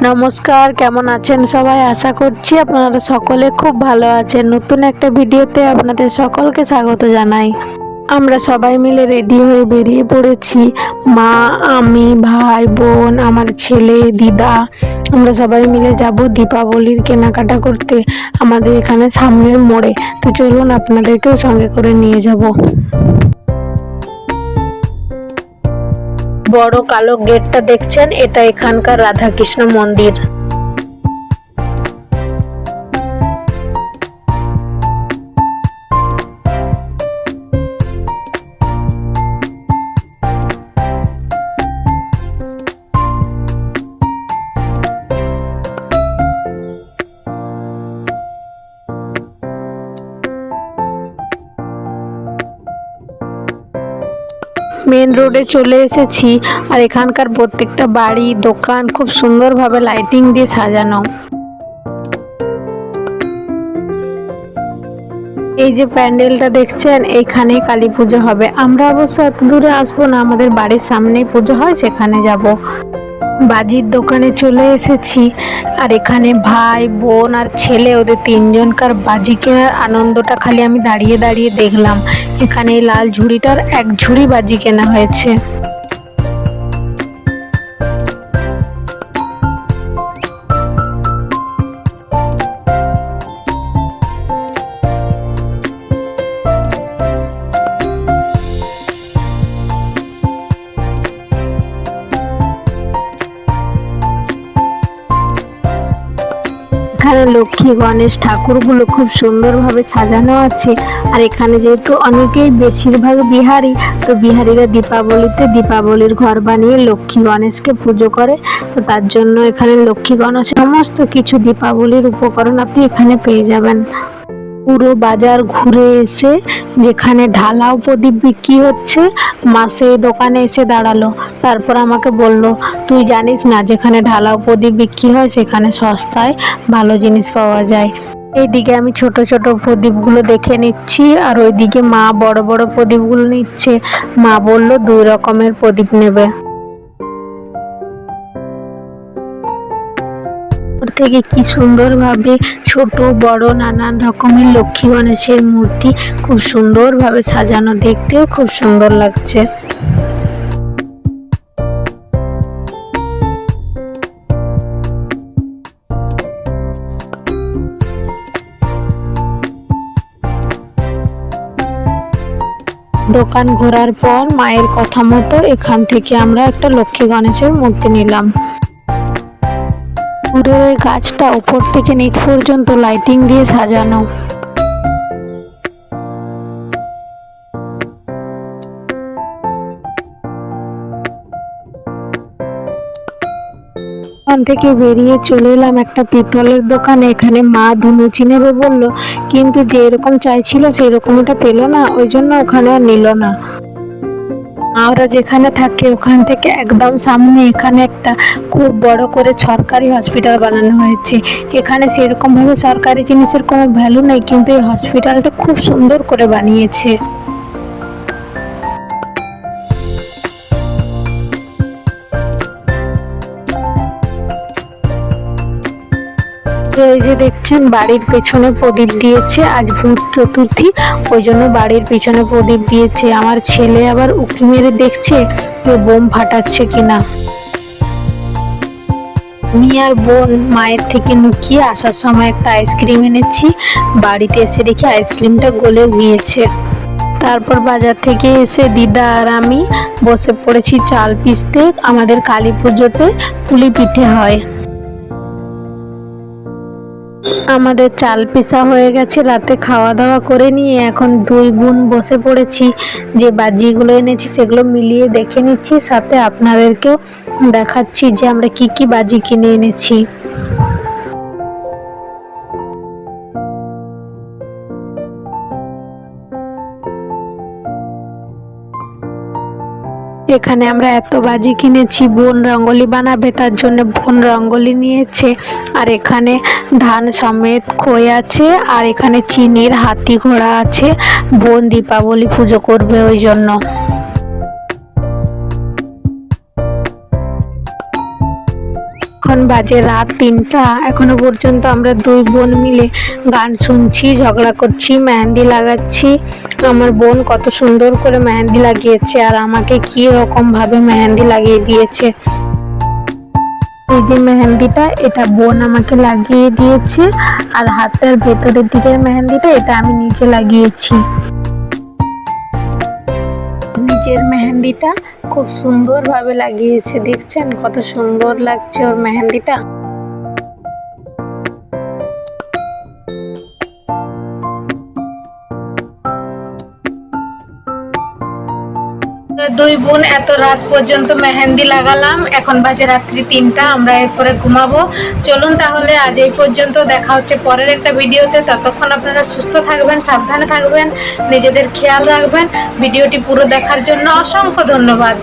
নমস্কার, কেমন আছেন সবাই? আশা করছি আপনারা সকলে খুব ভালো আছেন। নতুন একটা ভিডিওতে আপনাদের সকলকে স্বাগত জানাই। আমরা সবাই মিলে রেডি হয়ে বেরিয়ে পড়েছি। মা, আমি, ভাই, বোন, আমার ছেলে, দিদা, আমরা সবাই মিলে যাব দীপাবলির কেনাকাটা করতে আমাদের এখানে সামনের মোড়ে। তো চলুন আপনাদেরকেও সঙ্গে করে নিয়ে যাব। বড় কালো গেটটা দেখছেন, এটা এখানকার রাধাকৃষ্ণ মন্দির। মেন রোডে চলে এসেছি, আর এখানকার প্রত্যেকটা বাড়ি দোকান খুব সুন্দরভাবে লাইটিং দিয়ে সাজানো। এই যে প্যান্ডেলটা দেখছেন, এইখানেই কালী পুজো হবে। আমরা অবশ্য এত দূরে আসবো না, আমাদের বাড়ির সামনেই পুজো হয়, সেখানে যাব। বাজির দোকানে চলে এসেছি, আর এখানে ভাই, বোন আর ছেলে, ওদের তিনজনকার বাজি কেনার আনন্দটা খালি আমি দাঁড়িয়ে দাঁড়িয়ে দেখলাম। এখানে লাল ঝুড়িটার এক ঝুড়ি বাজি কেনা হয়েছে। এখানে লক্ষ্মী গণেশ ঠাকুরগুলো খুব সুন্দরভাবে সাজানো আছে। আর এখানে যেহেতু অনেকেই বেশিরভাগ বিহারি, তো বিহারিরা দীপাবলির ঘর বানিয়ে লক্ষ্মী গণেশকে পুজো করে। তো তার জন্য এখানে লক্ষ্মী গণেশ সমস্ত কিছু দীপাবলির উপকরণ আপনি এখানে পেয়ে যাবেন। পুরো বাজার ঘুরে এসে যেখানে ঢালাও প্রদীপ বিক্রি হচ্ছে, মা সেই দোকানে এসে দাঁড়ালো। তারপর আমাকে বলল, তুই জানিস না যেখানে ঢালাও প্রদীপ বিক্রি হয় সেখানে সস্তায় ভালো জিনিস পাওয়া যায়। এইদিকে আমি ছোট ছোট প্রদীপগুলো দেখে নিচ্ছি, আর ওইদিকে মা বড় বড় প্রদীপগুলো নিচ্ছে। মা বলল 2 রকমের প্রদীপ নেবে। থেকে কি সুন্দরভাবে ছোট বড় নানান রকমের লক্ষ্মী গণেশের মূর্তি খুব সুন্দরভাবে সাজানো, দেখতেও খুব সুন্দর লাগছে। দোকান ঘোরার পর মায়ের কথা মতো এখান থেকে আমরা একটা লক্ষ্মী গণেশের মূর্তি নিলাম। পুরো গাছটা উপর থেকে নিচ পর্যন্ত লাইটিং দিয়ে সাজানো। ওখান থেকে বেরিয়ে চলে এলাম একটা পিতলের দোকানে। এখানে মা ধুনুচি নেবে বললো, কিন্তু যেরকম চাইছিল সেরকম ওটা পেলো না, ওই জন্য ওখানে আর নিল না। আমরা যেখানে থাকি ওখান থেকে একদম সামনে এখানে একটা খুব বড় করে সরকারি হসপিটাল বানানো হয়েছে। এখানে সেরকম ভাবে সরকারি জিনিসের কোনো ভ্যালু নেই, কিন্তু এই হসপিটালটা খুব সুন্দর করে বানিয়েছে। এই যে দেখছেন, বাড়ির পেছনে প্রদীপ দিয়েছে, আজ ভূত চতুর্থী, ওই জন্য বাড়ির পিছনে প্রদীপ দিয়েছে। আমার ছেলে আবার উঁকি মেরে দেখছে কেউ বোম ফাটাচ্ছে কিনা। আমি আর বোন মায়ের থেকে লুকিয়ে আসার সময় একটা আইসক্রিম এনেছি। বাড়িতে এসে দেখি আইসক্রিমটা গলে গিয়েছে। তারপর বাজার থেকে এসে দিদা আর আমি বসে পড়েছি চাল পিষতে। আমাদের কালী পুজোতে পুলি পিঠে হয়। আমাদের চাল পিষা হয়ে গেছে, রাতে খাওয়া দাওয়া করে নিয়ে এখন 2 বোন বসে পড়েছি। যে বাজিগুলো এনেছি সেগুলো মিলিয়ে দেখে নিচ্ছি, সাথে আপনাদেরকেও দেখাচ্ছি যে আমরা কি কি বাজি কিনে এনেছি। এখানে আমরা এত বাজি কিনেছি, বোন রঙ্গোলি বানাবে তার জন্য বোন রঙ্গোলি নিয়েছে। আর এখানে ধান সমেত খই আছে, আর এখানে চিনির হাতি ঘোড়া আছে। বোন দীপাবলি পুজো করবে ওই জন্য। এখন বাজে রাত 3টা। এখনো পর্যন্ত আমরা দুই বোন মিলে গান শুনছি, ঝগড়া করছি, মেহেন্দি লাগাচ্ছি। আমার বোন কত সুন্দর করে মেহেন্দি লাগিয়েছে আর আমাকে কি রকম ভাবে মেহেন্দি লাগিয়ে দিয়েছে। এই যে মেহেন্দিটা, এটা বোন আমাকে লাগিয়ে দিয়েছে, আর হাতের ভেতরের দিকের মেহেন্দিটা এটা আমি নিজে লাগিয়েছি। নিজের মেহেন্দিটা খুব সুন্দরভাবে লাগিয়েছে, দেখছেন কত সুন্দর লাগছে ওর মেহেন্দিটা। দুই বোন এত রাত পর্যন্ত মেহেন্দি লাগালাম, এখন বাজে রাত্রি 3টা। আমরা এরপরে ঘুমাবো। চলুন তাহলে আজ এই পর্যন্ত, দেখা হচ্ছে পরের একটা ভিডিওতে। ততক্ষণ আপনারা সুস্থ থাকবেন, সাবধানে থাকবেন, নিজেদের খেয়াল রাখবেন। ভিডিওটি পুরো দেখার জন্য অসংখ্য ধন্যবাদ।